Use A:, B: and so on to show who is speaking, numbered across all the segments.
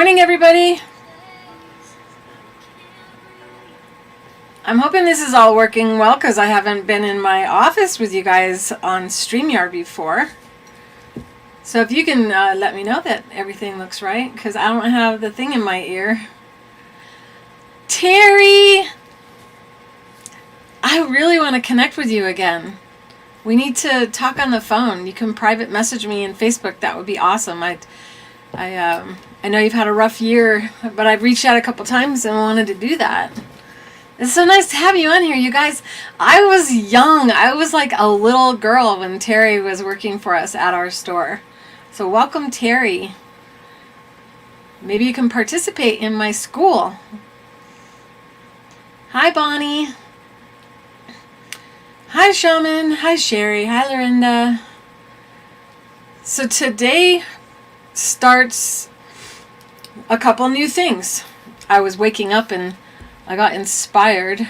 A: morning, everybody. I'm hoping this is all working well because I haven't been in my office with you guys on StreamYard before. So if you can let me know that everything looks right, because I don't have the thing in my ear. Terry! I really want to connect with you again. We need to talk on the phone. You can private message me in Facebook. That would be awesome. I know you've had a rough year, but I've reached out a couple times and wanted to do that. It's so nice to have you on here, you guys. I was young. I was like a little girl when Terry was working for us at our store. So welcome, Terry. Maybe you can participate in my school. Hi, Bonnie. Hi, Shaman. Hi, Sherry. Hi, Lorinda. So today starts a couple new things. I was waking up and I got inspired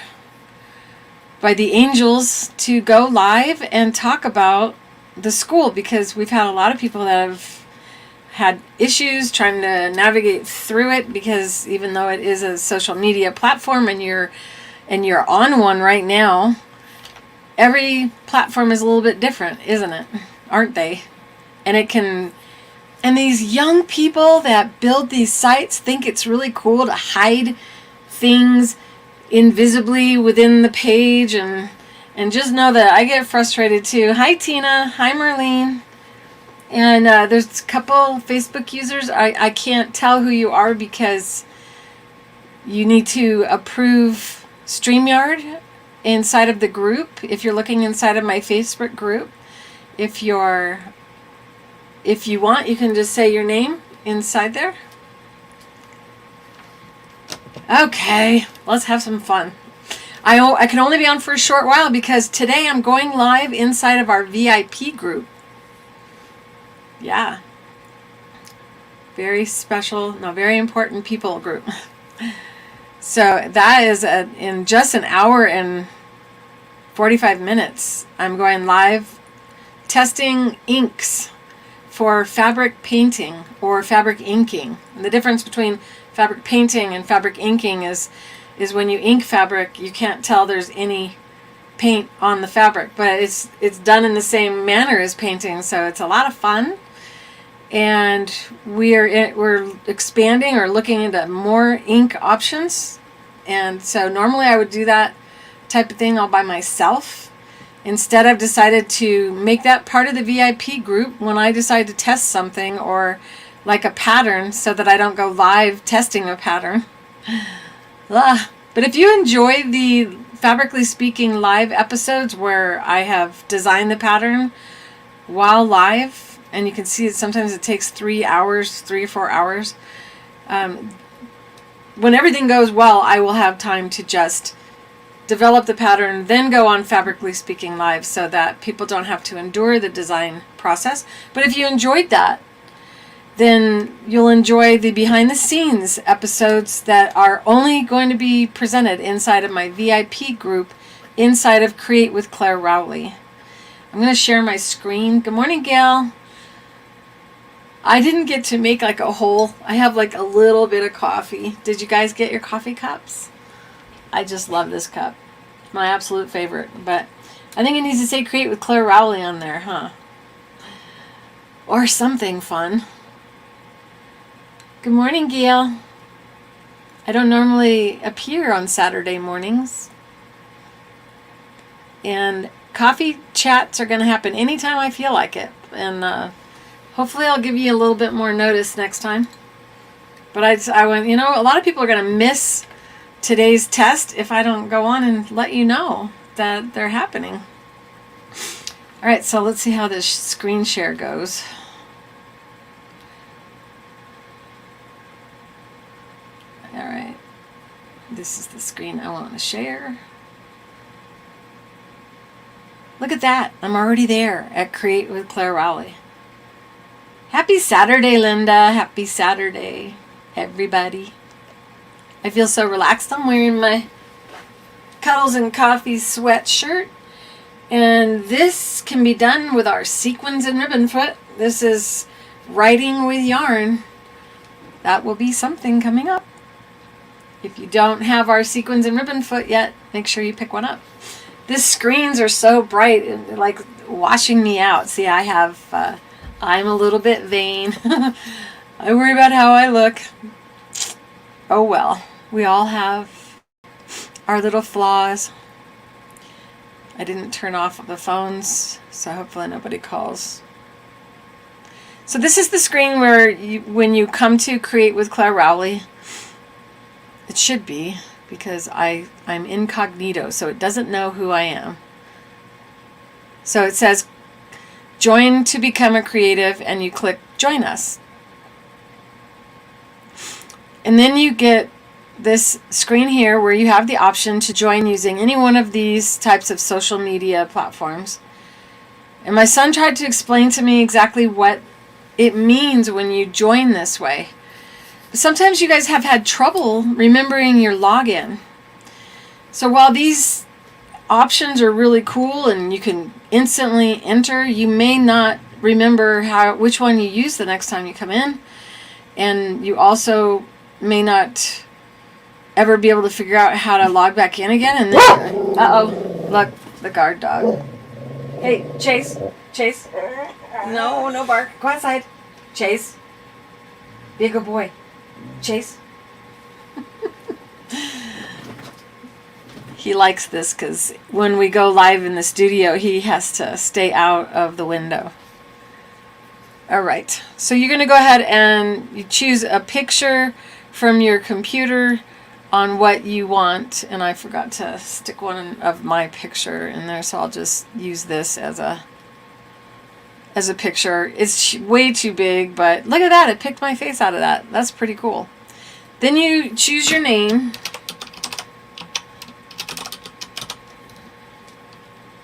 A: by the angels to go live and talk about the school, because we've had a lot of people that have had issues trying to navigate through it, because even though it is a social media platform and you're on one right now, every platform is a little bit different, isn't it? Aren't they? And these young people that build these sites think it's really cool to hide things invisibly within the page, and just know that I get frustrated too. Hi, Tina. Hi, Marlene. And there's a couple Facebook users. I can't tell who you are because you need to approve StreamYard inside of the group. If you're looking inside of my Facebook group, if you want, you can just say your name inside there. Okay, let's have some fun. I can only be on for a short while because today I'm going live inside of our VIP group. Yeah. Very special, very important people group. So that is in just an hour and 45 minutes. I'm going live testing inks for fabric painting or fabric inking. And the difference between fabric painting and fabric inking is when you ink fabric, you can't tell there's any paint on the fabric, but it's done in the same manner as painting, so it's a lot of fun. And we're expanding or looking into more ink options. And so normally I would do that type of thing all by myself. Instead, I've decided to make that part of the VIP group when I decide to test something or like a pattern, so that I don't go live testing a pattern. But if you enjoy the Fabrically Speaking live episodes where I have designed the pattern while live, and you can see that sometimes it takes 3 or 4 hours. When everything goes well, I will have time to just develop the pattern, then go on Fabrically Speaking live, so that people don't have to endure the design process. But if you enjoyed that, then you'll enjoy the behind the scenes episodes that are only going to be presented inside of my VIP group inside of Create with Clare Rowley. I'm going to share my screen. Good morning, Gail. I didn't get to make like a whole, I have like a little bit of coffee. Did you guys get your coffee cups? I just love this cup. My absolute favorite. But I think it needs to say Create with Clare Rowley on there, huh? Or something fun. Good morning, Gail. I don't normally appear on Saturday mornings. And coffee chats are going to happen anytime I feel like it. And hopefully I'll give you a little bit more notice next time. But I went, a lot of people are going to miss today's test if I don't go on and let you know that they're happening. All right, so let's see how this screen share goes. All right, this is the screen I want to share. Look at that. I'm already there at Create with Clare Rowley. Happy Saturday, Linda. Happy Saturday, everybody. I feel so relaxed. I'm wearing my Cuddles and Coffee sweatshirt. And this can be done with our Sequins and Ribbon Foot. This is writing with yarn. that will be something coming up. If you don't have our Sequins and Ribbon Foot yet, make sure you pick one up. These screens are so bright, like washing me out. See, I'm a little bit vain. I worry about how I look. Oh well, we all have our little flaws. I didn't turn off the phones, so hopefully nobody calls. So this is the screen where when you come to create with Clare Rowley, it should be, because I'm incognito, so it doesn't know who I am. So it says join to become a creative, and you click join us. And then you get this screen here where you have the option to join using any one of these types of social media platforms. And my son tried to explain to me exactly what it means when you join this way. But sometimes you guys have had trouble remembering your login. So while these options are really cool and you can instantly enter, you may not remember which one you use the next time you come in. And you also may not ever be able to figure out how to log back in again. And then, look, the guard dog. Hey, Chase. No bark. Go outside. Chase. Be a good boy. Chase. He likes this because when we go live in the studio, he has to stay out of the window. All right. So you're going to go ahead and you choose a picture from your computer on what you want, and I forgot to stick one of my picture in there, so I'll just use this as a picture. It's way too big, but look at that, it picked my face out of that. That's pretty cool. Then you choose your name,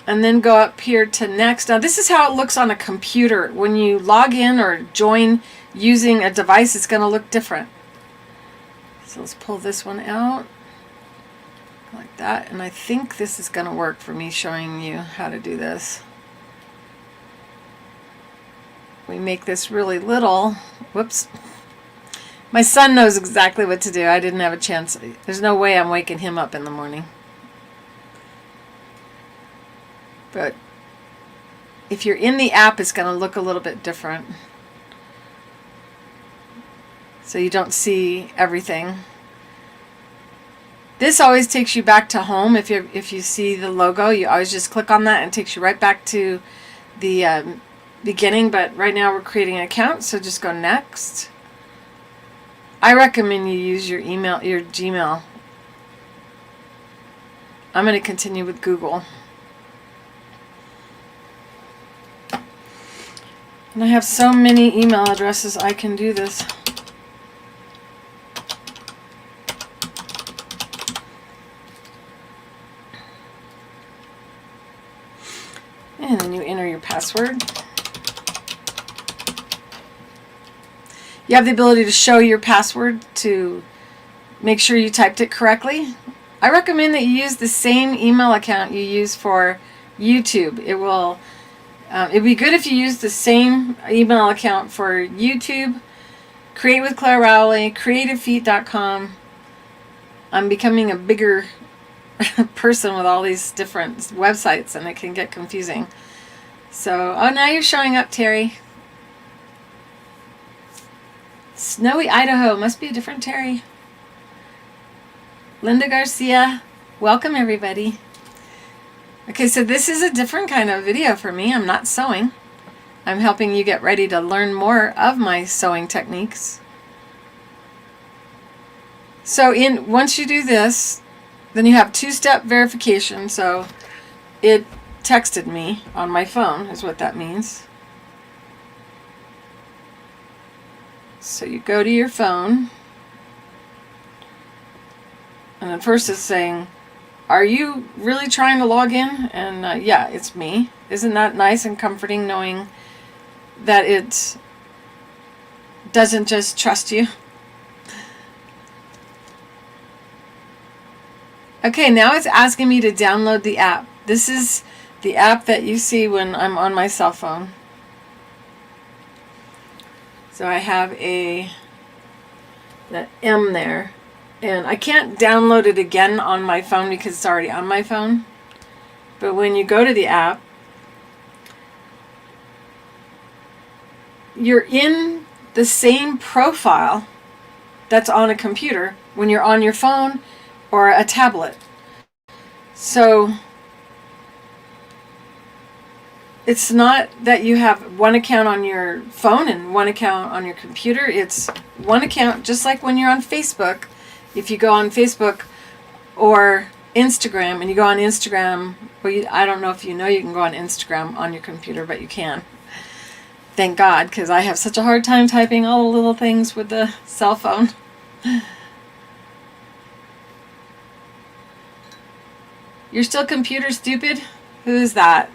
A: and then go up here to next. Now this is how it looks on a computer. When you log in or join using a device, it's going to look different. So let's pull this one out like that, and I think this is going to work for me showing you how to do this. We make this really little. Whoops. My son knows exactly what to do. I didn't have a chance. There's no way I'm waking him up in the morning. But if you're in the app, it's going to look a little bit different. So you don't see everything. This always takes you back to home. If you see the logo, you always just click on that and it takes you right back to the beginning. But right now we're creating an account, so just go next. I recommend you use your Gmail. I'm going to continue with Google. And I have so many email addresses I can do this. And then you enter your password. You have the ability to show your password to make sure you typed it correctly. I recommend that you use the same email account you use for YouTube. It'd be good if you use the same email account for YouTube, Create with Clare Rowley, creativefeet.com. I'm becoming a bigger person with all these different websites, and it can get confusing. So, now you're showing up, Terry. Snowy Idaho, must be a different Terry. Linda Garcia, welcome everybody. Okay, so this is a different kind of video for me. I'm not sewing. I'm helping you get ready to learn more of my sewing techniques. So once you do this, then you have two-step verification. So it texted me on my phone is what that means. So you go to your phone, and at first it's saying, are you really trying to log in? And yeah, it's me. Isn't that nice and comforting knowing that it doesn't just trust you? Okay, now it's asking me to download the app. This is the app that you see when I'm on my cell phone. So I have a that M there. And I can't download it again on my phone because it's already on my phone. But when you go to the app, you're in the same profile that's on a computer when you're on your phone or a tablet. So it's not that you have one account on your phone and one account on your computer. It's one account, just like when you're on Facebook. If you go on Facebook or Instagram, and you go on Instagram, well, I don't know if you know you can go on Instagram on your computer, but you can. Thank God, because I have such a hard time typing all the little things with the cell phone. You're still computer stupid? Who's that?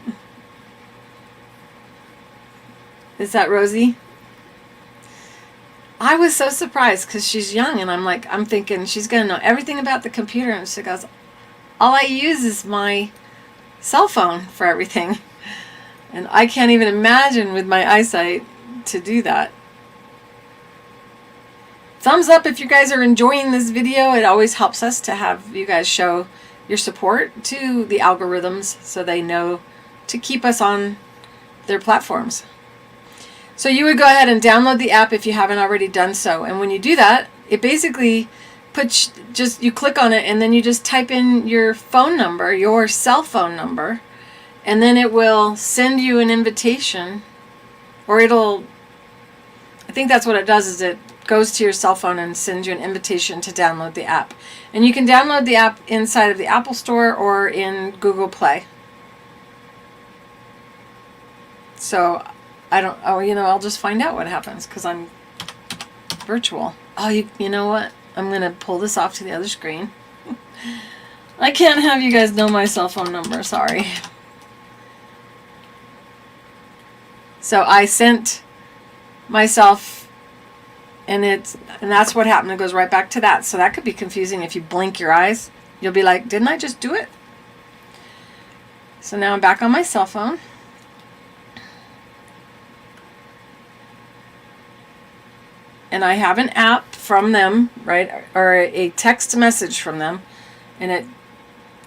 A: Is that Rosie? I was so surprised because she's young, and I'm thinking she's going to know everything about the computer, and she goes, all I use is my cell phone for everything. And I can't even imagine with my eyesight to do that. Thumbs up if you guys are enjoying this video. It always helps us to have you guys show your support to the algorithms so they know to keep us on their platforms. So you would go ahead and download the app if you haven't already done so. And when you do that, it basically puts, you click on it and then you just type in your phone number, your cell phone number, and then it will send you an invitation, or I think that's what it does, is it goes to your cell phone and sends you an invitation to download the app. And you can download the app inside of the Apple Store or in Google Play. So I'll just find out what happens because I'm virtual. Oh, you know what? I'm going to pull this off to the other screen. I can't have you guys know my cell phone number. Sorry. So I sent myself, and that's what happened. It goes right back to that. So that could be confusing if you blink your eyes. You'll be like, didn't I just do it? So now I'm back on my cell phone. And I have an app from them, right, or a text message from them, and it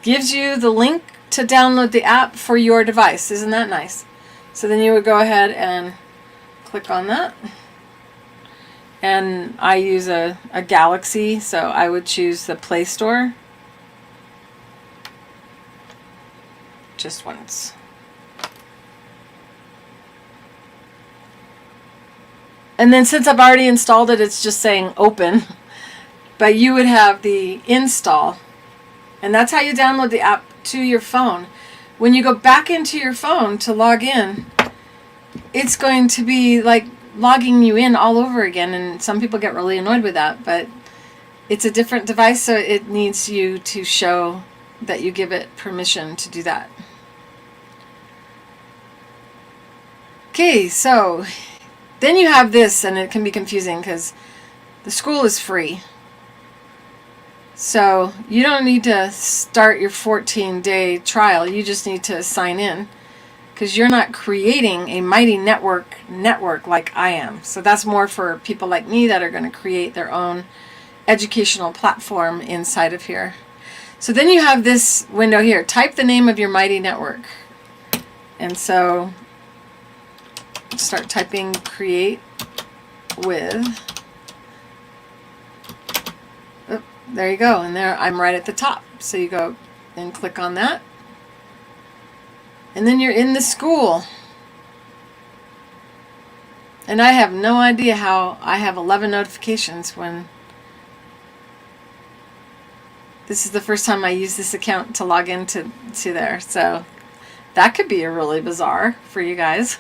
A: gives you the link to download the app for your device. Isn't that nice? So then you would go ahead and click on that. And I use a Galaxy, so I would choose the Play Store. Just once. And then since I've already installed it, it's just saying open. But you would have the install. And that's how you download the app to your phone. When you go back into your phone to log in, it's going to be like logging you in all over again. And some people get really annoyed with that. But it's a different device, so it needs you to show that you give it permission to do that. Okay, so then you have this, and it can be confusing because the school is free. So you don't need to start your 14-day trial. You just need to sign in because you're not creating a mighty network like I am. So that's more for people like me that are going to create their own educational platform inside of here. So then you have this window here. Type the name of your mighty network. And so start typing create with. Oh, there you go. And there I'm right at the top. So you go and click on that. And then you're in the school. And I have no idea how I have 11 notifications when this is the first time I use this account to log into there. So that could be a really bizarre for you guys.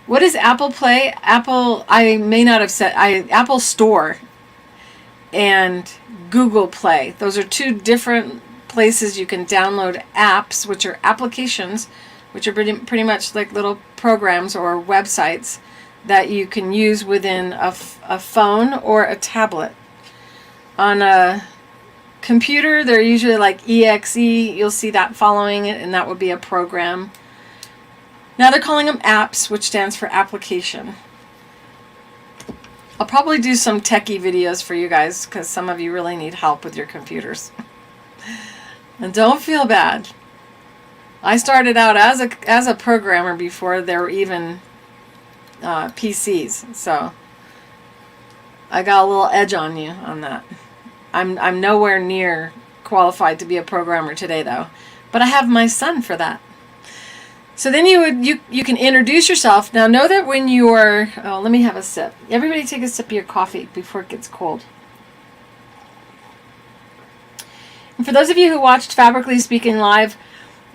A: What is Apple Play? I may not have said, Apple Store and Google Play. Those are two different places you can download apps, which are applications, which are pretty much like little programs or websites that you can use within a phone or a tablet. On a computer, they're usually like EXE. You'll see that following it, and that would be a program. Now they're calling them apps, which stands for application. I'll probably do some techie videos for you guys because some of you really need help with your computers. And don't feel bad. I started out as a programmer before there were even PCs, so I got a little edge on you on that. I'm nowhere near qualified to be a programmer today, though, but I have my son for that. So then you can introduce yourself. Now know that when you are, oh, let me have a sip. Everybody take a sip of your coffee before it gets cold. And for those of you who watched Fabrically Speaking Live,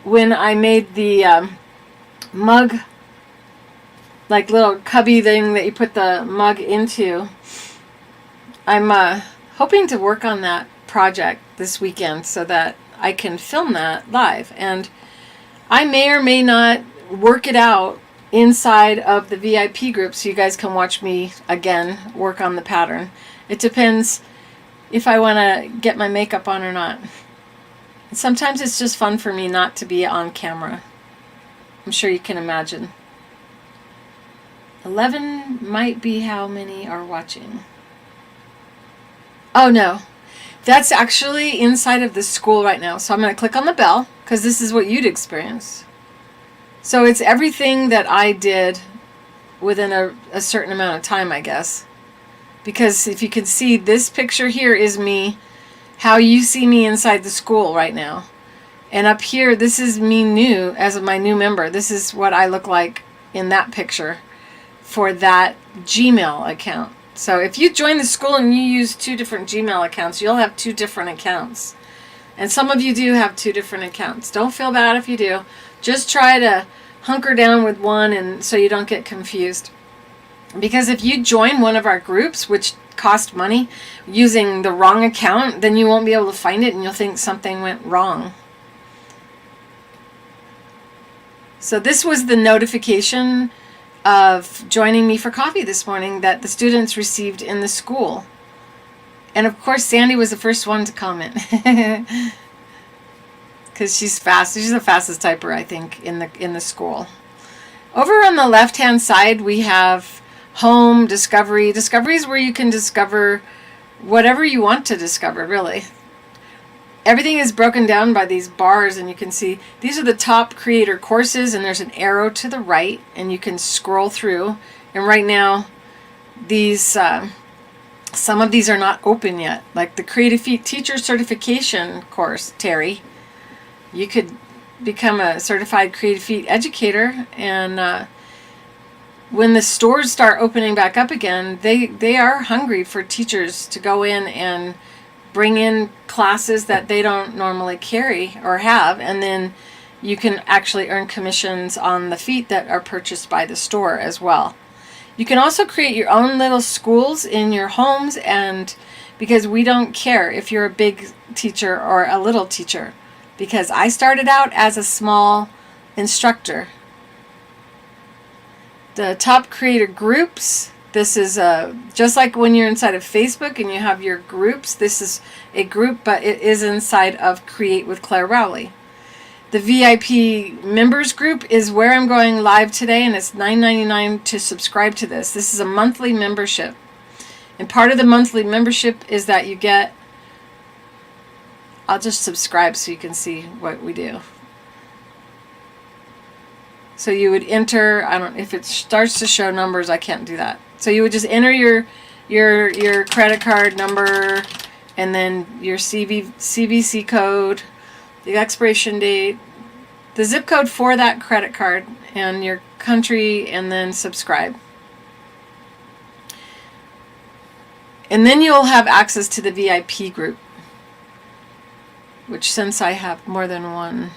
A: when I made the mug, like little cubby thing that you put the mug into, I'm hoping to work on that project this weekend so that I can film that live. And I may or may not work it out inside of the VIP group so you guys can watch me again work on the pattern. It depends if I want to get my makeup on or not. And sometimes it's just fun for me not to be on camera. I'm sure you can imagine. 11 might be how many are watching. Oh no, that's actually inside of the school right now. So I'm going to click on the bell because this is what you'd experience. So it's everything that I did within a certain amount of time, I guess. Because if you can see, this picture here is me, how you see me inside the school right now. And up here, this is me new as my new member. This is what I look like in that picture for that Gmail account. So if you join the school and you use 2 different Gmail accounts, you'll have 2 different accounts. And some of you do have 2 different accounts. Don't feel bad if you do. Just try to hunker down with one and so you don't get confused. Because if you join one of our groups, which cost money, using the wrong account, then you won't be able to find it and you'll think something went wrong. So this was the notification of joining me for coffee this morning that the students received in the school. And of course, Sandy was the first one to comment. Because she's fast. She's the fastest typer, I think, in the school. Over on the left-hand side, we have Home, Discovery. Discovery is where you can discover whatever you want to discover, really. Everything is broken down by these bars, and you can see these are the top creator courses, and there's an arrow to the right, and you can scroll through. And right now, these some of these are not open yet. Like the Creative Feet Teacher Certification course, Terry. You could become a certified Creative Feet educator, and when the stores start opening back up again, they are hungry for teachers to go in and bring in classes that they don't normally carry or have, and then you can actually earn commissions on the feet that are purchased by the store as well. You can also create your own little schools in your homes, and because we don't care if you're a big teacher or a little teacher, because I started out as a small instructor. The top creator groups, this is just like when you're inside of Facebook and you have your groups. This is a group, but it is inside of Create with Clare Rowley. The VIP members group is where I'm going live today, and it's $9.99 to subscribe to this. This is a monthly membership. And part of the monthly membership is that you get, I'll just subscribe so you can see what we do. So you would enter, I don't, if it starts to show numbers, I can't do that. So you would just enter your credit card number, and then your CVC code, the expiration date, the zip code for that credit card, and your country, and then subscribe. And then you'll have access to the VIP group, which, since I have more than one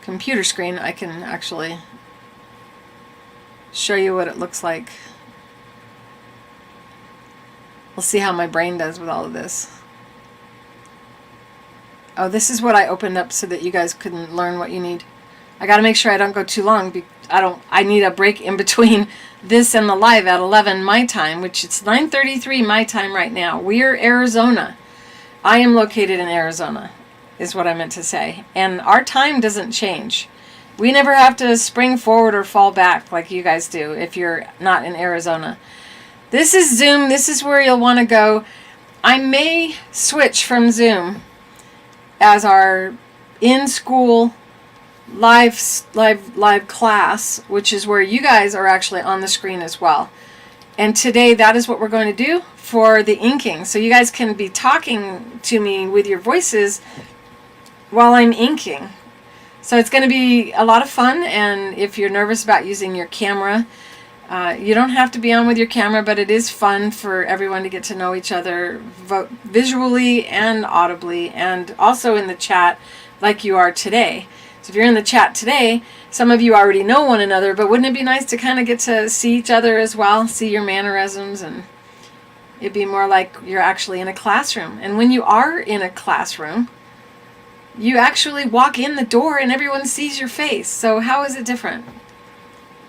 A: computer screen, I can actually show you what it looks like. We'll see how my brain does with all of this. Oh, this is what I opened up so that you guys couldn't learn what you need. I got to make sure I don't go too long. I need a break in between this and the live at 11 my time, which it's 9:33 my time right now. We're Arizona. I am located in Arizona, is what I meant to say. And our time doesn't change. We never have to spring forward or fall back like you guys do if you're not in Arizona. This is Zoom. This is where you'll want to go. I may switch from Zoom as our in-school live class, which is where you guys are actually on the screen as well. And today that is what we're going to do for the inking. So you guys can be talking to me with your voices while I'm inking. So it's going to be a lot of fun, and if you're nervous about using your camera, you don't have to be on with your camera, but it is fun for everyone to get to know each other visually and audibly, and also in the chat like you are today. So if you're in the chat today, some of you already know one another, but wouldn't it be nice to kind of get to see each other as well, see your mannerisms, and it'd be more like you're actually in a classroom. And when you are in a classroom, you actually walk in the door and everyone sees your face. So how is it different?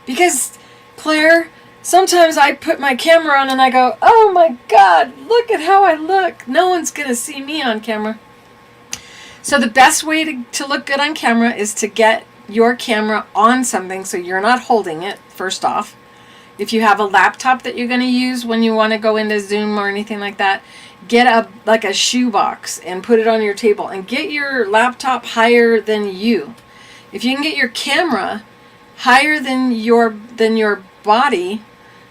A: Because, Claire, sometimes I put my camera on and I go, oh my God, look at how I look. No one's going to see me on camera. So the best way to look good on camera is to get your camera on something so you're not holding it, first off. If you have a laptop that you're going to use when you want to go into Zoom or anything like that, get a shoebox and put it on your table, and get your laptop higher than you. If you can get your camera higher than your body,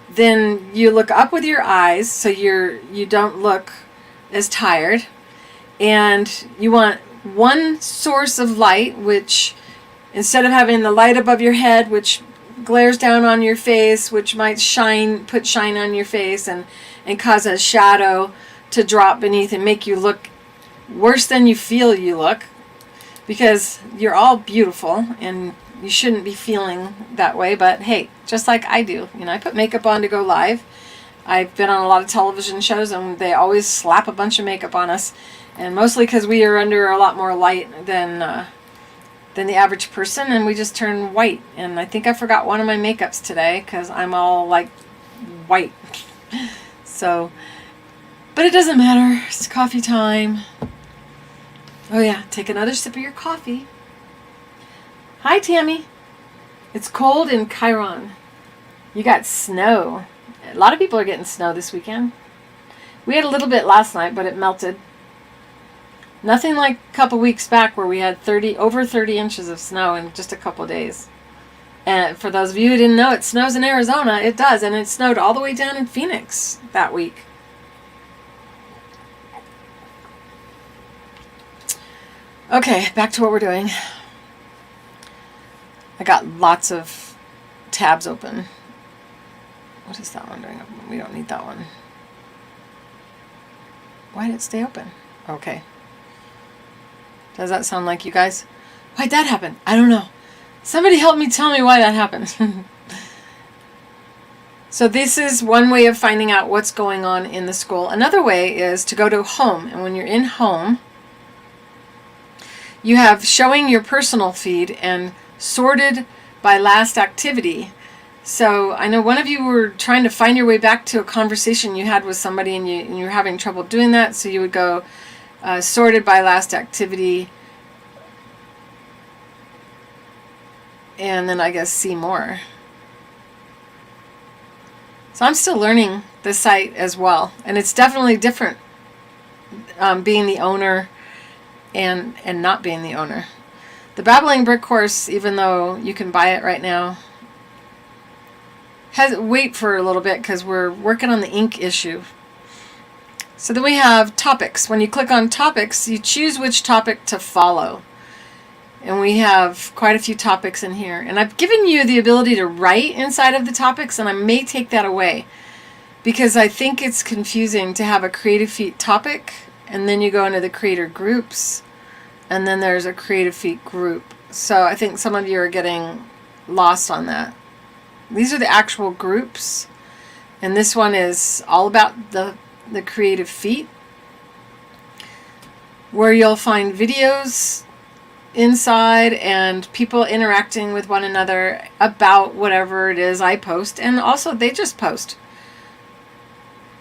A: then you look up with your eyes so you don't look as tired. And you want one source of light, which instead of having the light above your head, which glares down on your face, which might put shine on your face and cause a shadow to drop beneath and make you look worse than you feel you look, because you're all beautiful and you shouldn't be feeling that way. But hey, just like I do, I put makeup on to go live. I've been on a lot of television shows and they always slap a bunch of makeup on us, and mostly because we are under a lot more light than the average person, and we just turn white. And I think I forgot one of my makeups today because I'm all like white. So, but it doesn't matter. It's coffee time. Oh yeah, take another sip of your coffee. Hi, Tammy. It's cold in Chiron. You got snow. A lot of people are getting snow this weekend. We had a little bit last night, but it melted. Nothing like a couple weeks back where we had over 30 inches of snow in just a couple days. And for those of you who didn't know, it snows in Arizona. It does, and it snowed all the way down in Phoenix that week. Okay, back to what we're doing. I got lots of tabs open. What is that one doing? We don't need that one. Why did it stay open? Okay. Does that sound like you guys? Why'd that happen? I don't know. Somebody help me tell me why that happened. So this is one way of finding out what's going on in the school. Another way is to go to home. And when you're in home, you have showing your personal feed and sorted by last activity. So I know one of you were trying to find your way back to a conversation you had with somebody, and you're having trouble doing that. So you would go sorted by last activity, and then I guess see more. So I'm still learning the site as well, and it's definitely different being the owner and not being the owner. The Babbling Brick course, even though you can buy it right now, wait for a little bit because we're working on the ink issue. So then we have topics. When you click on topics, you choose which topic to follow. And we have quite a few topics in here. And I've given you the ability to write inside of the topics, and I may take that away because I think it's confusing to have a Creative Feet topic, and then you go into the creator groups, and then there's a Creative Feet group. So I think some of you are getting lost on that. These are the actual groups, and this one is all about the Creative Feet, where you'll find videos inside and people interacting with one another about whatever it is I post, and also they just post.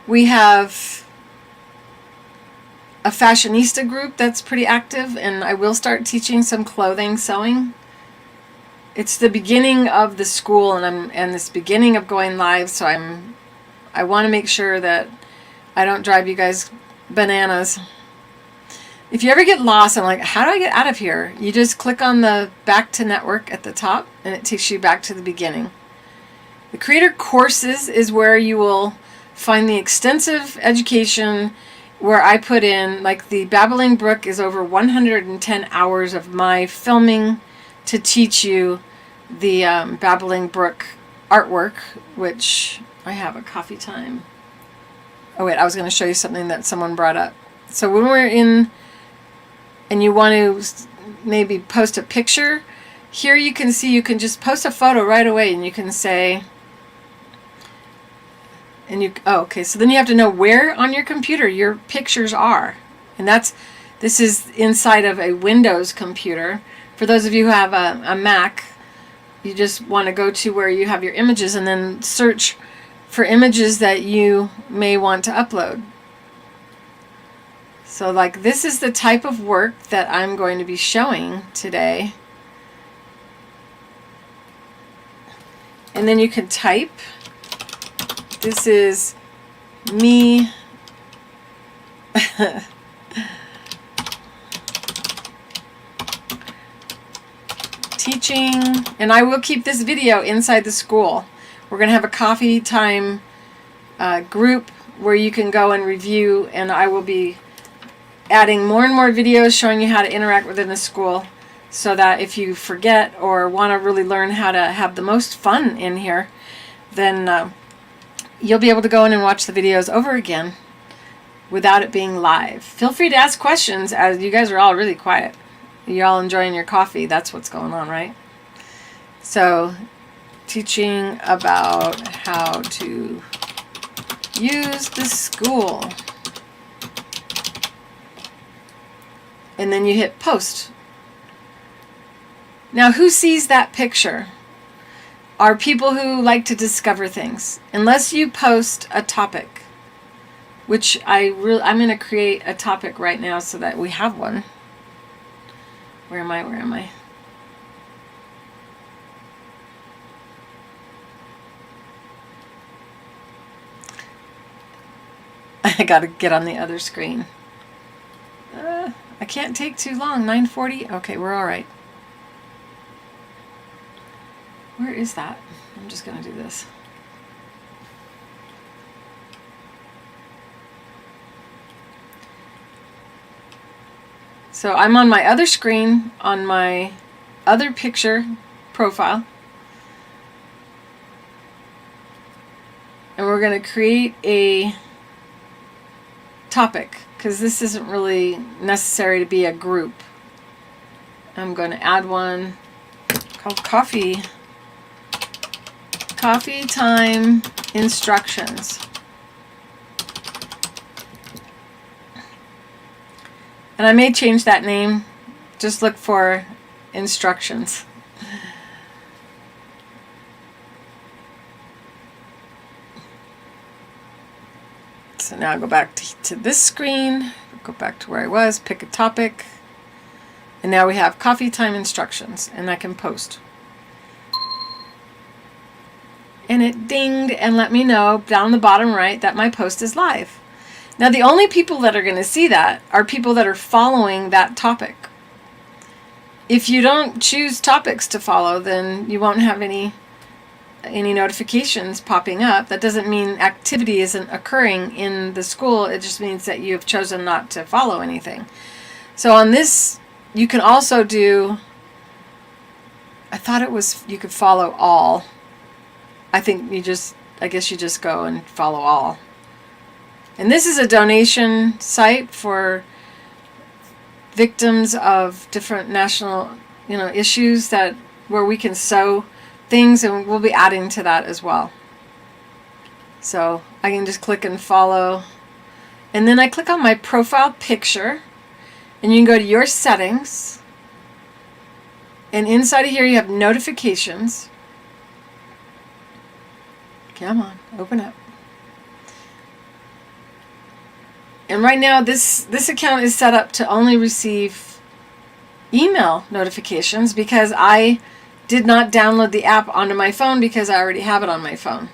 A: We have a fashionista group that's pretty active, and I will start teaching some clothing sewing. it's the beginning of the school, and this beginning of going live, so I want to make sure that I don't drive you guys bananas. If you ever get lost, I'm like, how do I get out of here? You just click on the back to network at the top, and it takes you back to the beginning. The Creator Courses is where you will find the extensive education where I put in, like the Babbling Brook is over 110 hours of my filming to teach you the Babbling Brook artwork, which I have a coffee time. Oh wait, I was going to show you something that someone brought up. So when we're in, and you want to maybe post a picture, here you can see you can just post a photo right away, and you can say, and you, oh, okay, so then you have to know where on your computer your pictures are. And this is inside of a Windows computer. For those of you who have a Mac, you just want to go to where you have your images and then search for images that you may want to upload. So like this is the type of work that I'm going to be showing today. And then you can type. This is me teaching, and I will keep this video inside the school. We're going to have a coffee time group where you can go and review, and I will be adding more and more videos showing you how to interact within the school, so that if you forget or want to really learn how to have the most fun in here, then you'll be able to go in and watch the videos over again without it being live. Feel free to ask questions, as you guys are all really quiet. You're all enjoying your coffee. That's what's going on, right? So, teaching about how to use the school. And then you hit post. Now, who sees that picture? Are people who like to discover things. Unless you post a topic, which I'm going to create a topic right now so that we have one. Where am I? I got to get on the other screen. I can't take too long. 9:40? Okay, we're all right. Where is that? I'm just going to do this. So I'm on my other screen, on my other picture profile. And we're going to create a topic, because this isn't really necessary to be a group. I'm going to add one called Coffee Time Instructions. And I may change that name. Just look for instructions. So now I'll go back to this screen, go back to where I was, pick a topic, and now we have Coffee Time Instructions, and I can post. And it dinged and let me know down the bottom right that my post is live. Now the only people that are going to see that are people that are following that topic. If you don't choose topics to follow, then you won't have any notifications popping up. That doesn't mean activity isn't occurring in the school. It just means that you have chosen not to follow anything. So on this, you can also do, I thought it was, you could follow all. I guess you just go and follow all. And this is a donation site for victims of different national, issues where we can sew things, and we'll be adding to that as well. So I can just click and follow, and then I click on my profile picture, and you can go to your settings, and inside of here you have notifications. Come on, open up. And right now this account is set up to only receive email notifications, because I did not download the app onto my phone because I already have it on my phone.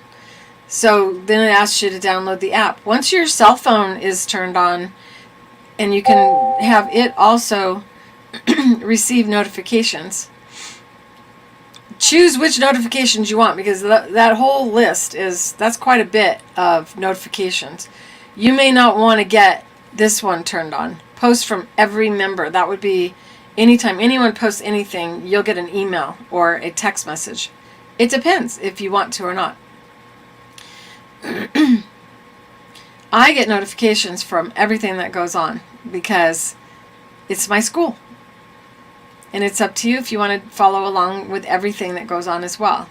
A: So then it asks you to download the app. Once your cell phone is turned on, and you can have it also receive notifications. Choose which notifications you want, because that whole list that's quite a bit of notifications. You may not want to get this one turned on. Post from every member. That would be anytime anyone posts anything, you'll get an email or a text message. It depends if you want to or not. I get notifications from everything that goes on because it's my school. And it's up to you if you want to follow along with everything that goes on as well.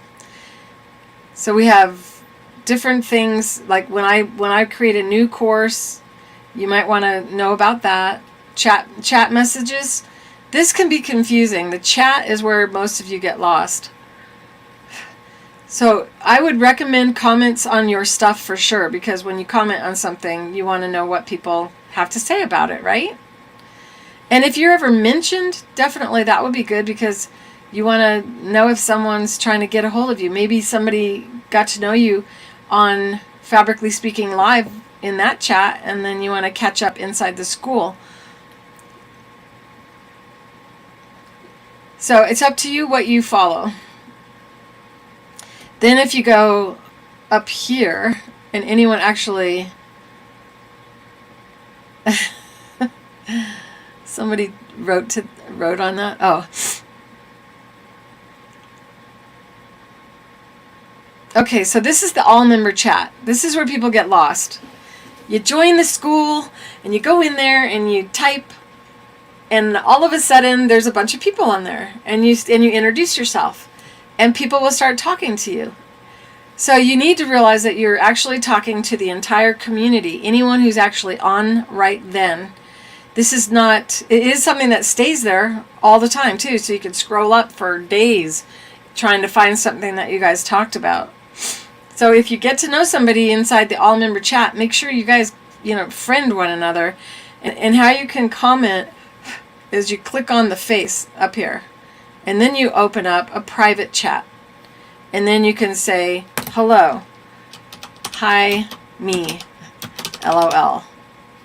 A: So we have different things, like when I create a new course, you might want to know about that. Chat messages. This can be confusing. The chat is where most of you get lost. So I would recommend comments on your stuff for sure, because when you comment on something, you want to know what people have to say about it, right? And if you're ever mentioned, definitely that would be good, because you want to know if someone's trying to get a hold of you. Maybe somebody got to know you on Fabrically Speaking Live in that chat, and then you want to catch up inside the school. So it's up to you what you follow. Then if you go up here, and anyone actually... Somebody wrote on that. Oh. Okay, so this is the all-member chat. This is where people get lost. You join the school, and you go in there, and you type, and all of a sudden, there's a bunch of people on there, and you introduce yourself, and people will start talking to you. So you need to realize that you're actually talking to the entire community, anyone who's actually on right then. This is not, it is something that stays there all the time too, so you can scroll up for days trying to find something that you guys talked about. So if you get to know somebody inside the all-member chat, make sure you guys, friend one another. And how you can comment is you click on the face up here, and then you open up a private chat. And then you can say, hello, hi, me, LOL.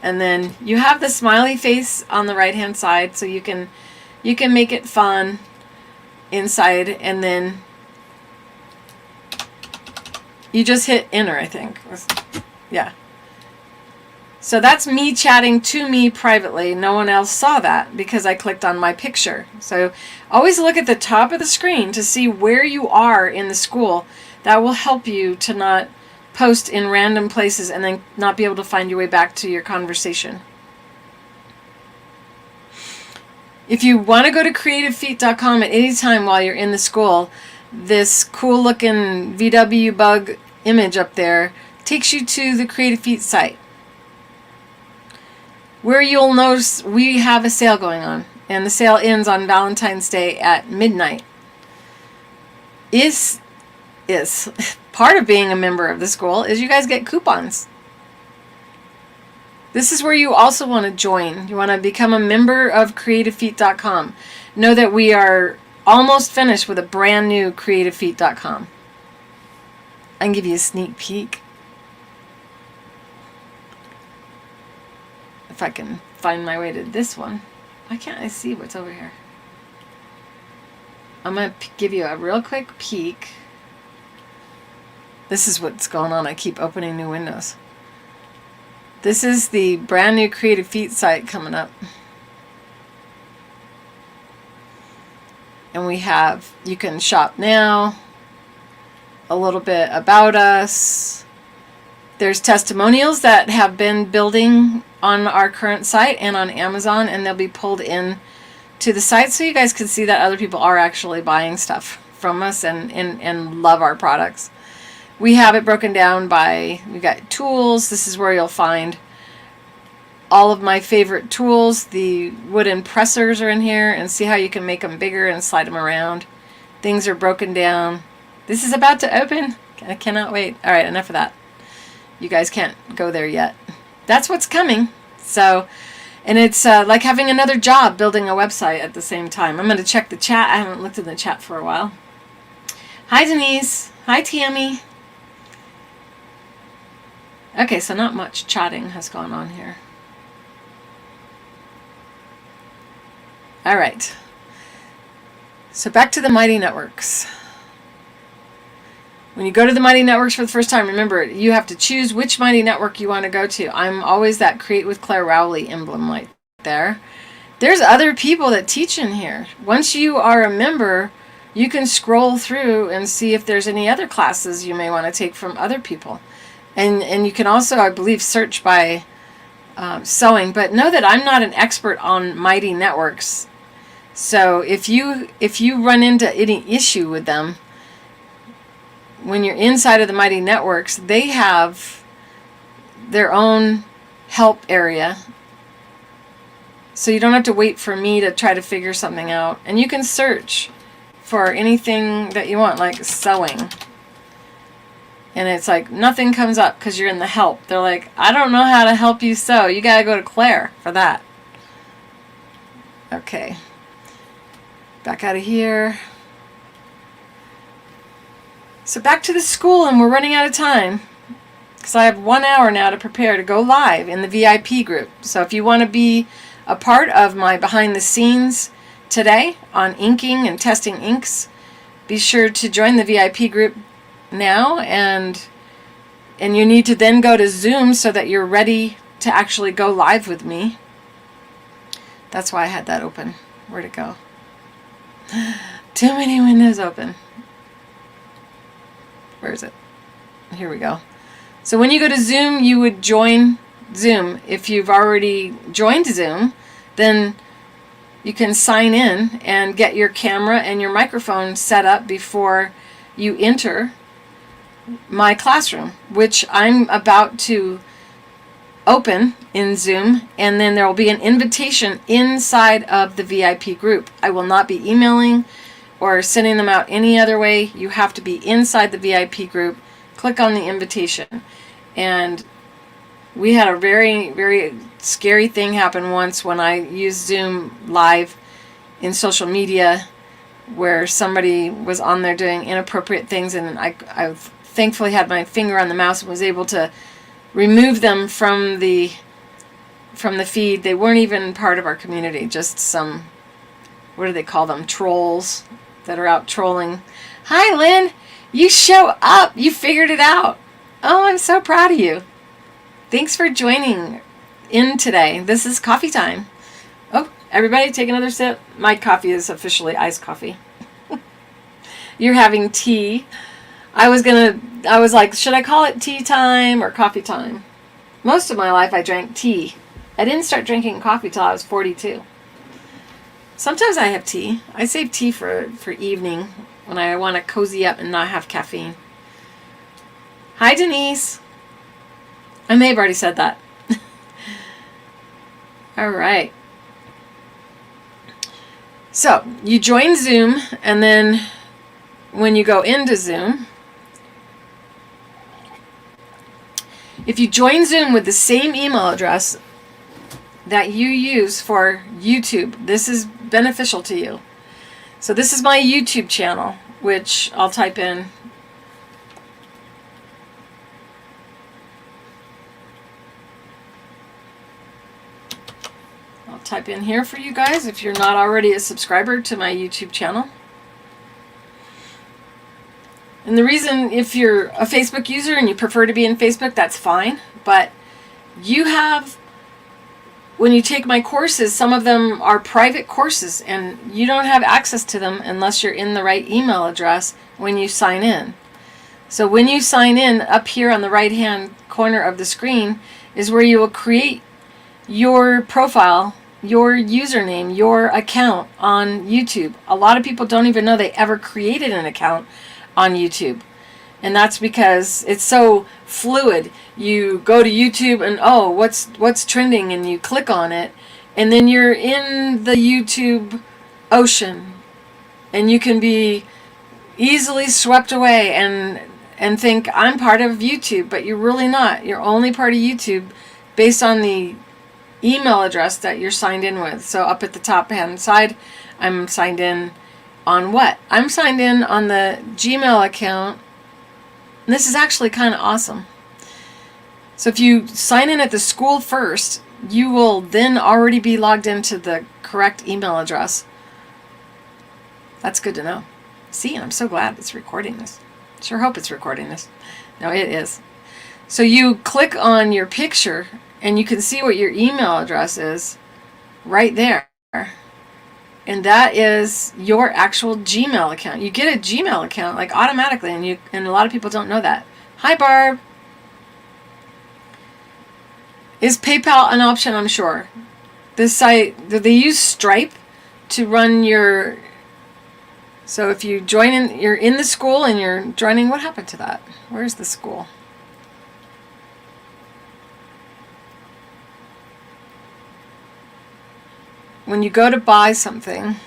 A: And then you have the smiley face on the right hand side, so you can make it fun inside, and then you just hit enter, I think. Yeah. So that's me chatting to me privately. No one else saw that because I clicked on my picture. So always look at the top of the screen to see where you are in the school. That will help you to not post in random places and then not be able to find your way back to your conversation. If you want to go to creativefeet.com at any time while you're in the school, this cool looking VW bug image up there takes you to the Creative Feet site, where you'll notice we have a sale going on, and the sale ends on Valentine's Day at midnight. Is part of being a member of the school is you guys get coupons. This is where you also want to join. You want to become a member of creativefeet.com. Know that we are almost finished with a brand new creativefeet.com. I can give you a sneak peek. If I can find my way to this one. Why can't I see what's over here? I'm going to give you a real quick peek. This is what's going on. I keep opening new windows. This is the brand new Creative Feet site coming up. And we have, you can shop now, a little bit about us. There's testimonials that have been building on our current site and on Amazon, and they'll be pulled in to the site so you guys can see that other people are actually buying stuff from us and love our products. We have it broken down by, we got tools. This is where you'll find all of my favorite tools. The wooden pressers are in here, and see how you can make them bigger and slide them around. Things are broken down. This is about to open. I cannot wait. All right, enough of that. You guys can't go there yet. That's what's coming. So, and it's like having another job building a website at the same time. I'm going to check the chat. I haven't looked in the chat for a while. Hi, Denise. Hi, Tammy. Okay, so not much chatting has gone on here. All right. So back to the Mighty Networks. When you go to the Mighty Networks for the first time, remember, you have to choose which Mighty Network you want to go to. I'm always that Create with Clare Rowley emblem right there. There's other people that teach in here. Once you are a member, you can scroll through and see if there's any other classes you may want to take from other people. And you can also, I believe, search by sewing. But know that I'm not an expert on Mighty Networks. So if you run into any issue with them, when you're inside of the Mighty Networks, they have their own help area. So you don't have to wait for me to try to figure something out. And you can search for anything that you want, like sewing. And it's like nothing comes up because you're in the help. They're like, I don't know how to help you sew. You got to go to Claire for that. Okay. Back out of here. So back to the school, and we're running out of time because I have 1 hour now to prepare to go live in the VIP group. So if you want to be a part of my behind the scenes today on inking and testing inks, be sure to join the VIP group now, and you need to then go to Zoom so that you're ready to actually go live with me. That's why I had that open. Where'd it go? Too many windows open. Where is it? Here we go. So when you go to Zoom, you would join Zoom. If you've already joined Zoom, then you can sign in and get your camera and your microphone set up before you enter my classroom, which I'm about to open in Zoom, and then there will be an invitation inside of the VIP group. I will not be emailing or sending them out any other way. You have to be inside the VIP group. Click on the invitation. And we had a very, very scary thing happen once when I used Zoom live in social media, where somebody was on there doing inappropriate things, and I thankfully had my finger on the mouse and was able to remove them from the feed. They weren't even part of our community, just some, what do they call them, trolls that are out trolling. Hi, Lynn. You show up. You figured it out. Oh, I'm so proud of you. Thanks for joining in today. This is coffee time. Oh, everybody take another sip. My coffee is officially iced coffee. You're having tea. I was like, should I call it tea time or coffee time? Most of my life I drank tea. I didn't start drinking coffee till I was 42. Sometimes I have tea. I save tea for evening when I want to cozy up and not have caffeine. Hi, Denise. I may have already said that. All right. So you join Zoom, and then when you go into Zoom, if you join Zoom with the same email address that you use for YouTube, this is beneficial to you. So this is my YouTube channel, which I'll type in. I'll type in here for you guys if you're not already a subscriber to my YouTube channel. And the reason, if you're a Facebook user and you prefer to be in Facebook, that's fine. But you have, when you take my courses, some of them are private courses, and you don't have access to them unless you're in the right email address when you sign in. So when you sign in, up here on the right-hand corner of the screen is where you will create your profile, your username, your account on YouTube. A lot of people don't even know they ever created an account on YouTube. And that's because it's so fluid. You go to YouTube and, oh, what's trending, and you click on it, and then you're in the YouTube ocean, and you can be easily swept away and think, I'm part of YouTube, but you're really not. You're only part of YouTube based on the email address that you're signed in with. So up at the top hand side, I'm signed in on what? I'm signed in on the Gmail account. And this is actually kind of awesome. So if you sign in at the school first, you will then already be logged into the correct email address. That's good to know. See, I'm so glad it's recording this. Sure hope it's recording this. No, it is. So you click on your picture and you can see what your email address is right there. And that is your actual Gmail account. You get a Gmail account like automatically, and a lot of people don't know that. Hi, Barb. Is PayPal an option? I'm sure. This site, they use Stripe to run your. So if you join in, you're in the school and you're joining. What happened to that? Where's the school? When you go to buy something,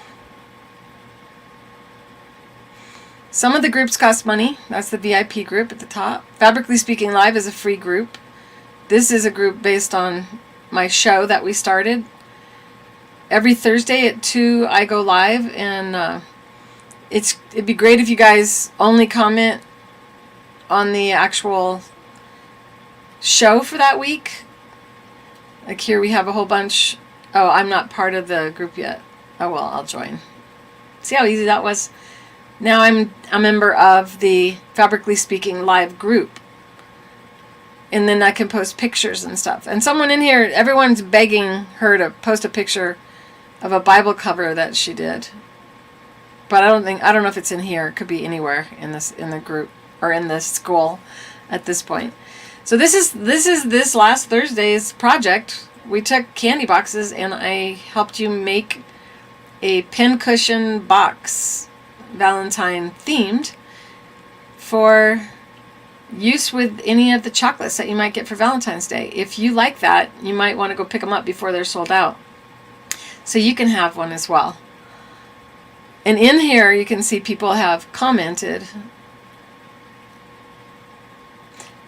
A: some of the groups cost money. That's the VIP group at the top. Fabrically Speaking Live is a free group. This is a group based on my show that we started. Every Thursday at 2 I go live, and it'd be great if you guys only comment on the actual show for that week. Like here we have a whole bunch. Oh, I'm not part of the group yet. Oh well, I'll join. See how easy that was? Now I'm a member of the Fabrically Speaking Live group. And then I can post pictures and stuff. And someone in here, everyone's begging her to post a picture of a Bible cover that she did. But I don't know if it's in here. It could be anywhere in the group or in the school at this point. So this is this last Thursday's project. We took candy boxes and I helped you make a pincushion box, Valentine themed, for use with any of the chocolates that you might get for Valentine's Day. If you like that, you might want to go pick them up before they're sold out. So you can have one as well. And in here you can see people have commented,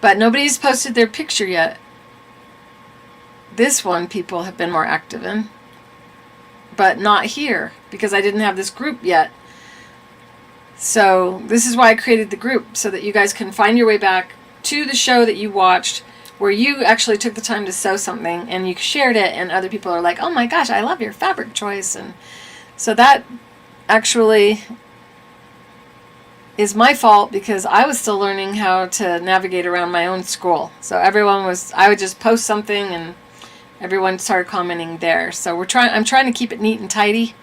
A: but nobody's posted their picture yet. This one people have been more active in, but not here because I didn't have this group yet. So this is why I created the group, so that you guys can find your way back to the show that you watched where you actually took the time to sew something and you shared it, and other people are like, oh my gosh, I love your fabric choice. And so that actually is my fault because I was still learning how to navigate around my own school. So I would just post something and everyone started commenting there. So I'm trying to keep it neat and tidy.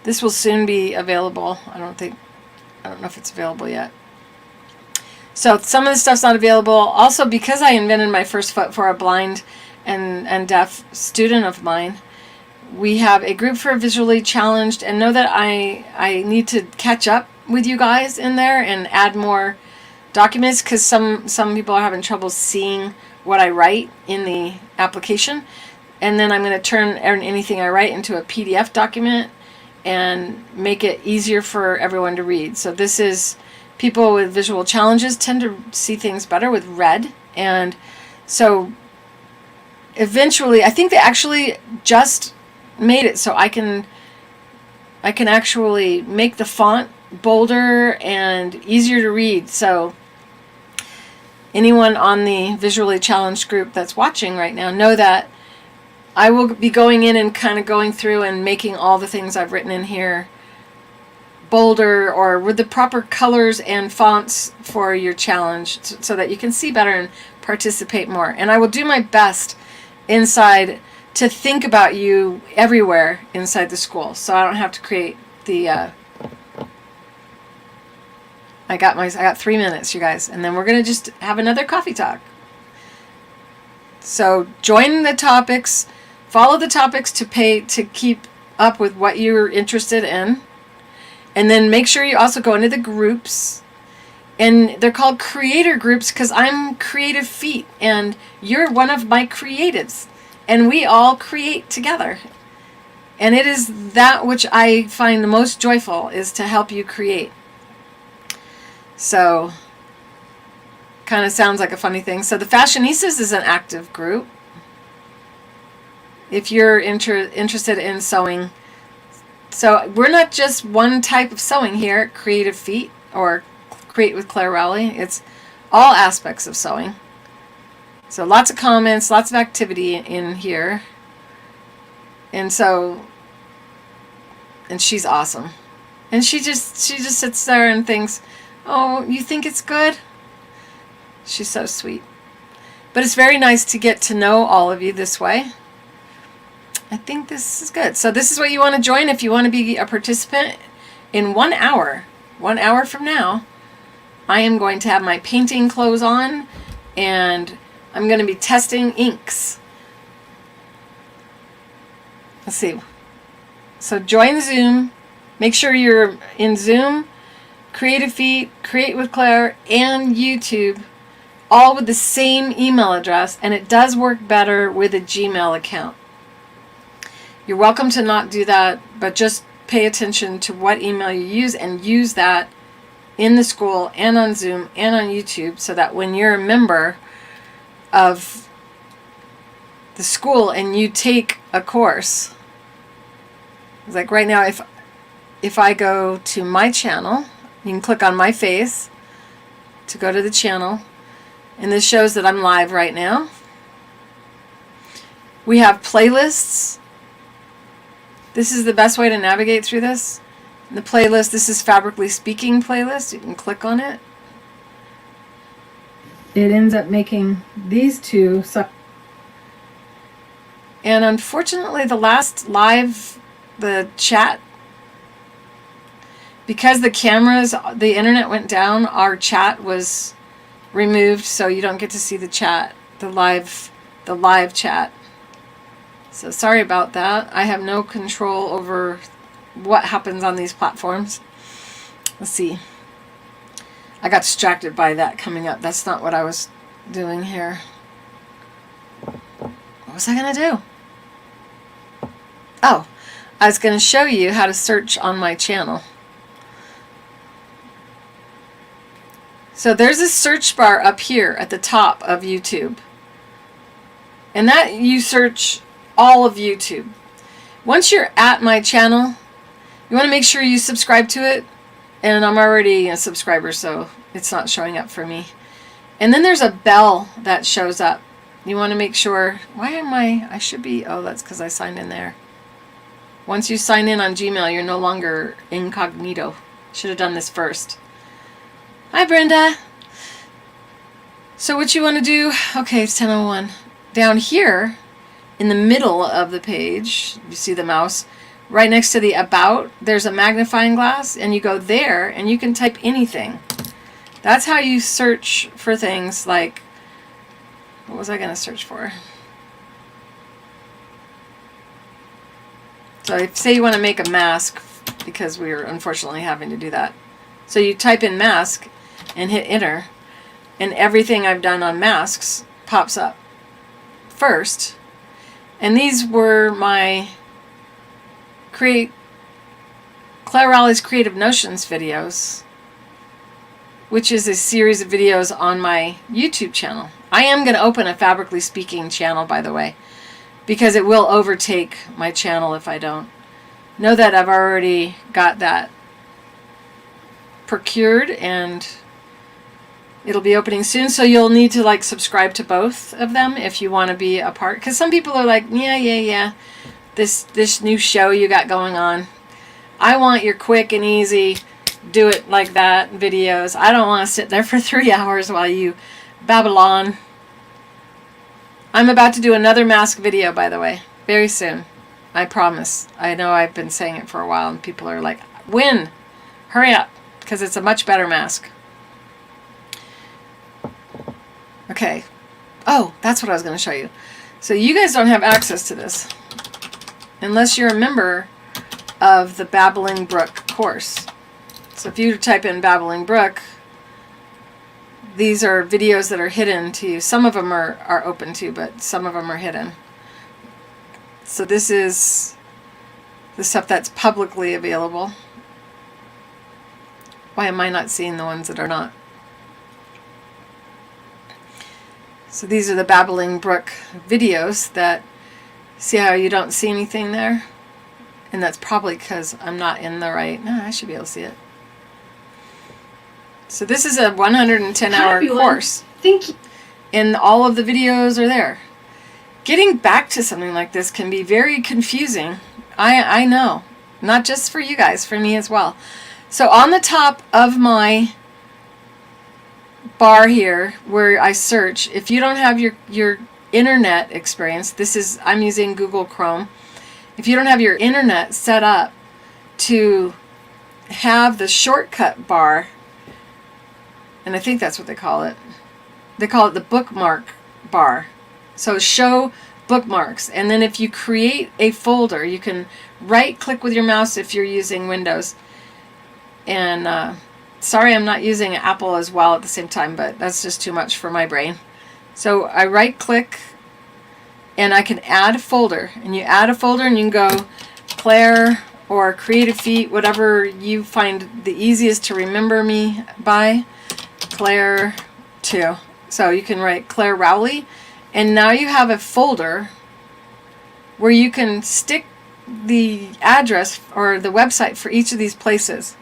A: This will soon be available. I don't know if it's available yet. So some of the stuff's not available. Also, because I invented my first foot for a blind and deaf student of mine, we have a group for visually challenged, and know that I need to catch up with you guys in there and add more documents because some people are having trouble seeing what I write in the application. And then I'm going to turn anything I write into a PDF document and make it easier for everyone to read. So this is people with visual challenges tend to see things better with red. And so eventually, I think they actually just made it so I can actually make the font bolder and easier to read. So anyone on the visually challenged group that's watching right now know that I will be going in and kind of going through and making all the things I've written in here bolder or with the proper colors and fonts for your challenge so that you can see better and participate more. And I will do my best inside to think about you everywhere inside the school, so I don't have to create the I got 3 minutes, you guys, and then we're gonna just have another coffee talk. So join the topics, follow the topics to keep up with what you're interested in, and then make sure you also go into the groups. And they're called creator groups because I'm Creative Feet and you're one of my creatives. And we all create together. And it is that which I find the most joyful, is to help you create. So, kind of sounds like a funny thing. So the Fashionistas is an active group. If you're interested in sewing So we're not just one type of sewing here at Creative Feet or Create with Clare Rowley. It's all aspects of sewing. So lots of comments, lots of activity in here. And so, and she's awesome. And she just sits there and thinks, oh, you think it's good? She's so sweet. But it's very nice to get to know all of you this way. I think this is good. So this is what you want to join if you want to be a participant. In 1 hour, 1 hour from now, I am going to have my painting clothes on, and I'm going to be testing inks. Let's see. So join Zoom. Make sure you're in Zoom, Creative Feet, Create with Clare, and YouTube, all with the same email address, and it does work better with a Gmail account. You're welcome to not do that, but just pay attention to what email you use and use that in the school and on Zoom and on YouTube, so that when you're a member of the school and you take a course, like right now, if I go to my channel, you can click on my face to go to the channel, and this shows that I'm live right now. We have playlists. This is the best way to navigate through this. The playlist, this is Fabrically Speaking playlist. You can click on it. It ends up making these two. And unfortunately, the last live, the chat, because the cameras, the internet went down, our chat was removed, so you don't get to see the chat, the live chat. So sorry about that. I have no control over what happens on these platforms. Let's see. I got distracted by that coming up. That's not what I was doing here. What was I going to do? Oh, I was going to show you how to search on my channel. So there's a search bar up here at the top of YouTube. And that you search all of YouTube. Once you're at my channel, you want to make sure you subscribe to it. And I'm already a subscriber, so it's not showing up for me. And then there's a bell that shows up. You want to make sure, why am I should be, oh, that's because I signed in there. Once you sign in on Gmail, you're no longer incognito. Should have done this first. Hi, Brenda. So what you want to do, okay, it's 10:01. Down here, in the middle of the page, you see the mouse, right next to the About, there's a magnifying glass, and you go there, and you can type anything. That's how you search for things like, what was I going to search for? So if, say you want to make a mask, because we're unfortunately having to do that. So you type in mask and hit enter, and everything I've done on masks pops up first. And these were my Clare Rowley's Creative Notions videos, which is a series of videos on my YouTube channel. I am going to open a Fabrically Speaking channel, by the way, because it will overtake my channel if I don't. Know that I've already got that procured, and it'll be opening soon, so you'll need to like subscribe to both of them if you want to be a part, because some people are like, yeah, this new show you got going on, I want your quick and easy, do it like that videos. I don't want to sit there for 3 hours while you babble on. I'm about to do another mask video, by the way, very soon. I promise. I know I've been saying it for a while, and people are like, when? Hurry up, because it's a much better mask. Okay. Oh, that's what I was going to show you. So you guys don't have access to this unless you're a member of the Babbling Brook course. So if you type in Babbling Brook, these are videos that are hidden to you. Some of them are open to, but some of them are hidden. So this is the stuff that's publicly available. Why am I not seeing the ones that are not? So these are the Babbling Brook videos that, see how you don't see anything there? And that's probably because I'm not in the right... No, I should be able to see it. So this is a 110-hour course. And all of the videos are there. Getting back to something like this can be very confusing. I know. Not just for you guys, for me as well. So on the top of my bar here, where I search, if you don't have your internet experience, I'm using Google Chrome. If you don't have your internet set up to have the shortcut bar, and I think that's what they call it. They call it the bookmark bar. So show bookmarks. And then if you create a folder, you can right click with your mouse if you're using Windows. And sorry I'm not using Apple as well at the same time, but that's just too much for my brain. So I right click and I can add a folder. And you add a folder and you can go Clare or Creative Feet, whatever you find the easiest to remember me by. Clare 2. So you can write Clare Rowley, and now you have a folder where you can stick the address or the website for each of these places.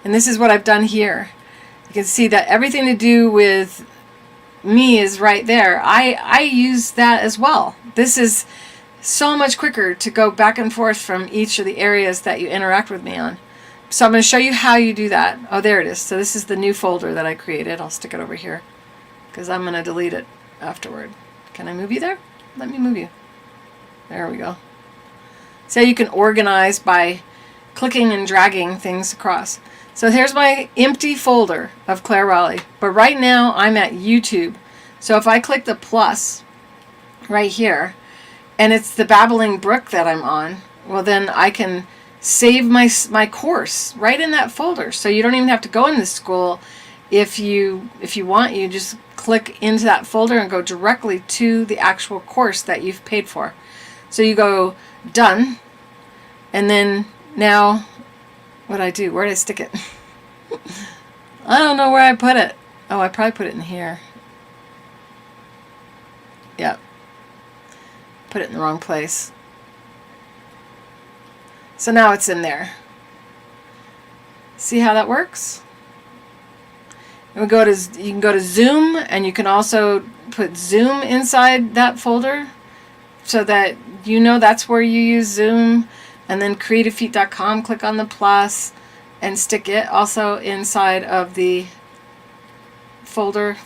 A: And this is what I've done here. You can see that everything to do with me is right there. I use that as well. This is so much quicker to go back and forth from each of the areas that you interact with me on. So I'm going to show you how you do that. Oh, there it is. So this is the new folder that I created. I'll stick it over here because I'm going to delete it afterward. Can I move you there? Let me move you. There we go. So you can organize by clicking and dragging things across. So here's my empty folder of Clare Rowley. But right now I'm at YouTube. So if I click the plus right here, and it's the Babbling Brook that I'm on, well then I can save my course right in that folder. So you don't even have to go into school. If you want, you just click into that folder and go directly to the actual course that you've paid for. So you go done, and then now what I do, where did I stick it? I don't know where I put it. Oh, I probably put it in here. Yep. Put it in the wrong place. So now it's in there. See how that works? And you can go to Zoom, and you can also put Zoom inside that folder so that you know that's where you use Zoom. And then creativefeet.com, click on the plus and stick it also inside of the folder.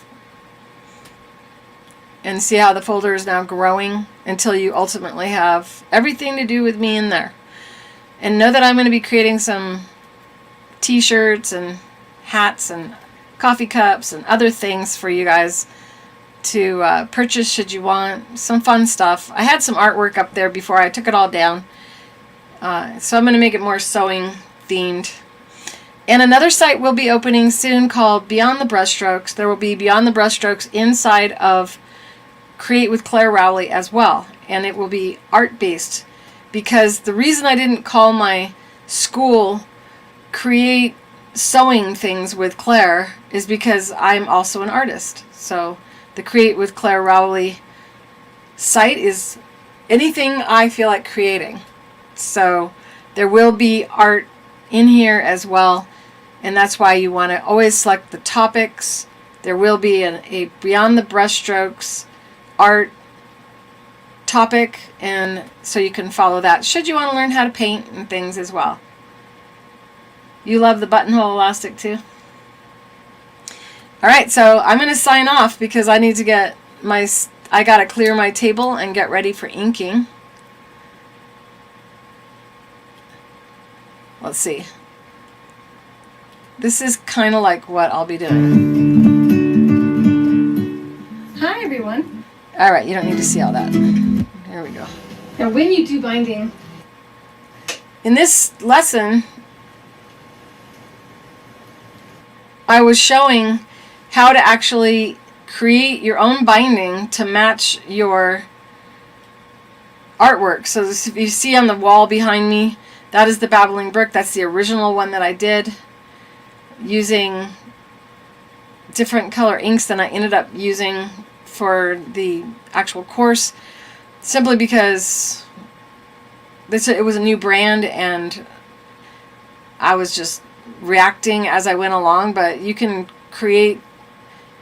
A: And see how the folder is now growing until you ultimately have everything to do with me in there. And know that I'm going to be creating some t-shirts and hats and coffee cups and other things for you guys to purchase should you want. Some fun stuff. I had some artwork up there before I took it all down. So I'm going to make it more sewing themed. And another site will be opening soon called Beyond the Brushstrokes. There will be Beyond the Brushstrokes inside of Create with Clare Rowley as well. And it will be art-based. Because the reason I didn't call my school Create Sewing Things with Clare is because I'm also an artist. So the Create with Clare Rowley site is anything I feel like creating. So there will be art in here as well. And that's why you want to always select the topics. There will be a Beyond the Brushstrokes art topic, and so you can follow that should you want to learn how to paint and things as well. You love the buttonhole elastic too? Alright, so I'm going to sign off because I need to get I got to clear my table and get ready for inking. Let's see. This is kind of like what I'll be doing.
B: Hi everyone.
A: Alright, you don't need to see all that. There we go.
B: Now when you do binding,
A: in this lesson I was showing how to actually create your own binding to match your artwork. So this, if you see on the wall behind me, that is the Babbling Brook. That's the original one that I did using different color inks than I ended up using for the actual course, simply because it was a new brand, and I was just reacting as I went along. But you can create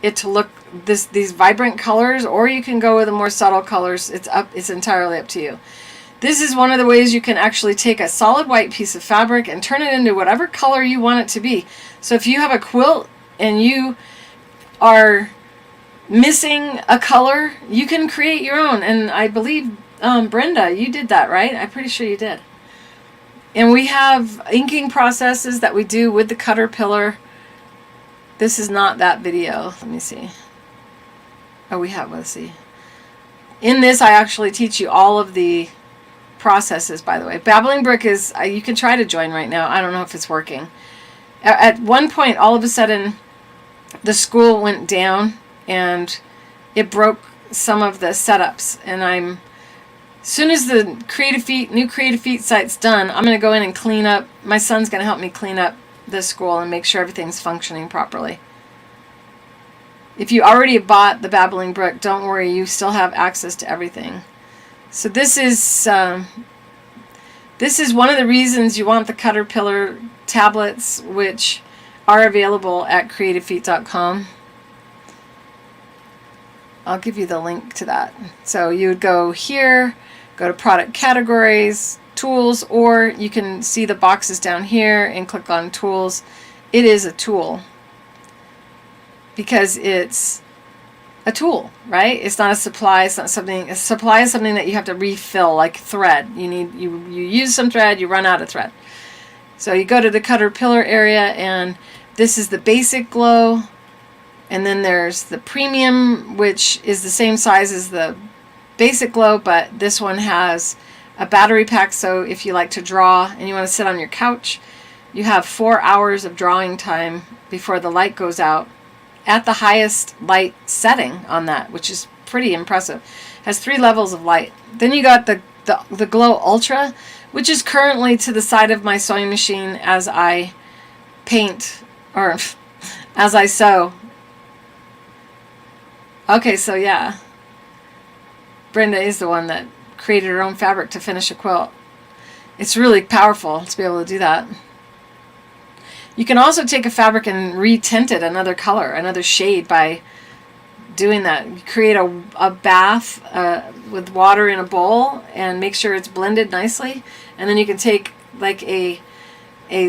A: it to look these vibrant colors, or you can go with the more subtle colors. It's entirely up to you. This is one of the ways you can actually take a solid white piece of fabric and turn it into whatever color you want it to be. So if you have a quilt and you are missing a color, you can create your own. And I believe, Brenda, you did that, right? I'm pretty sure you did. And we have inking processes that we do with the Caterpillar. This is not that video. Let me see. Oh, let's see. In this, I actually teach you all of the processes, by the way. Babbling Brook is, you can try to join right now. I don't know if it's working. At one point, all of a sudden, the school went down and it broke some of the setups. And as soon as the new Creative Feet site's done, I'm going to go in and clean up. My son's going to help me clean up the school and make sure everything's functioning properly. If you already bought the Babbling Brook, don't worry, you still have access to everything. So this is one of the reasons you want the Caterpillar tablets, which are available at creativefeet.com. I'll give you the link to that. So you would go here, go to product categories, tools, or you can see the boxes down here and click on tools. It is a tool because it's a tool, right? It's not a supply. It's not something. A supply is something that you have to refill, like thread. You use some thread, you run out of thread. So you go to the Caterpillar area, and this is the basic glow, and then there's the premium, which is the same size as the basic glow, but this one has a battery pack. So if you like to draw and you want to sit on your couch, you have 4 hours of drawing time before the light goes out, at the highest light setting on that, which is pretty impressive. Has 3 levels of light. Then you got the Glow Ultra, which is currently to the side of my sewing machine as I paint, or as I sew. Okay, so yeah, Brenda is the one that created her own fabric to finish a quilt. It's really powerful to be able to do that. You can also take a fabric and retint it another color, another shade by doing that. You create a bath with water in a bowl and make sure it's blended nicely. And then you can take like a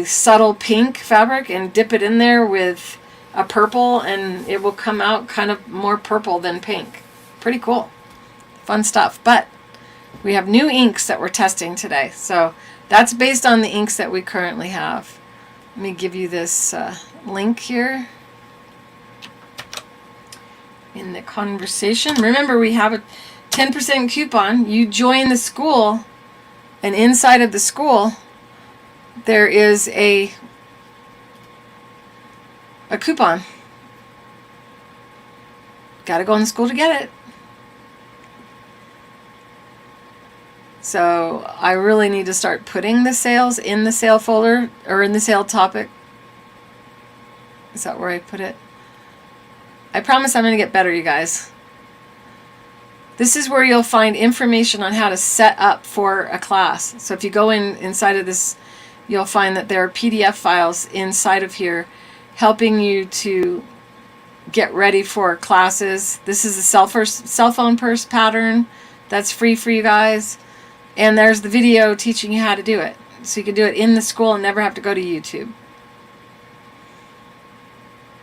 A: subtle pink fabric and dip it in there with a purple, and it will come out kind of more purple than pink. Pretty cool. Fun stuff. But we have new inks that we're testing today. So that's based on the inks that we currently have. Let me give you this link here in the conversation. Remember, we have a 10% coupon. You join the school, and inside of the school, there is a coupon. Got to go in the school to get it. So I really need to start putting the sales in the sale folder, or in the sale topic. Is that where I put it? I promise I'm going to get better, you guys. This is where you'll find information on how to set up for a class. So if you go inside of this, you'll find that there are PDF files inside of here helping you to get ready for classes. This is a cell phone purse pattern that's free for you guys. And there's the video teaching you how to do it. So you can do it in the school and never have to go to YouTube.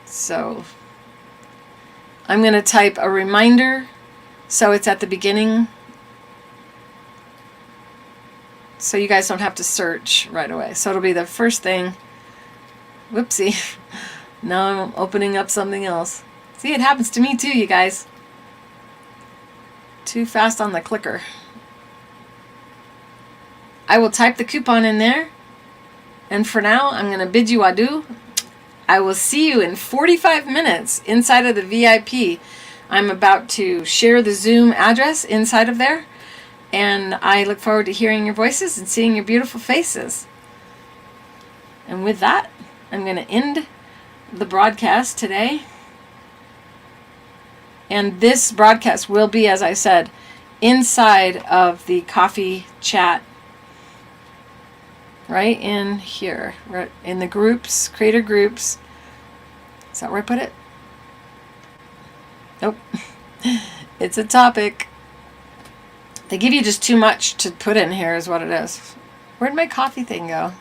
A: So I'm going to type a reminder so it's at the beginning, so you guys don't have to search right away. So it'll be the first thing. Whoopsie. Now I'm opening up something else. See, it happens to me too, you guys. Too fast on the clicker. I will type the coupon in there. And for now, I'm going to bid you adieu. I will see you in 45 minutes inside of the VIP. I'm about to share the Zoom address inside of there. And I look forward to hearing your voices and seeing your beautiful faces. And with that, I'm going to end the broadcast today. And this broadcast will be, as I said, inside of the coffee chat right in here, right in the groups, creator groups. Is that where I put it? Nope. It's a topic. They give you just too much to put in here is what it is. Where'd my coffee thing go?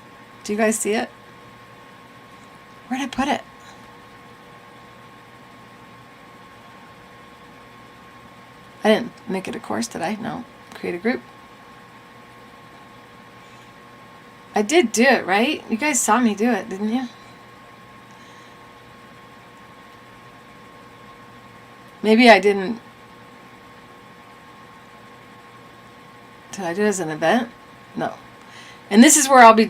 A: Do you guys see it? Where'd I put it? I didn't make it a course, did I? No. Create a group. I did do it, right? You guys saw me do it, didn't you? Maybe I didn't. Did I do it as an event? No. And this is where I'll be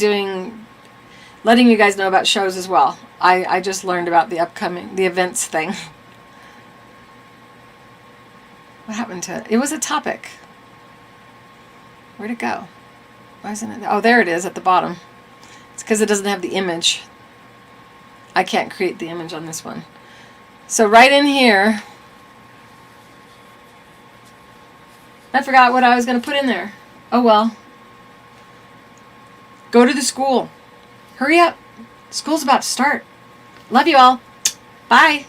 A: letting you guys know about shows as well. I just learned about the events thing. What happened to it? It was a topic. Where'd it go? Why isn't it? Oh, there it is at the bottom. It's because it doesn't have the image. I can't create the image on this one. So right in here, I forgot what I was going to put in there. Oh well. Go to the school. Hurry up. School's about to start. Love you all. Bye.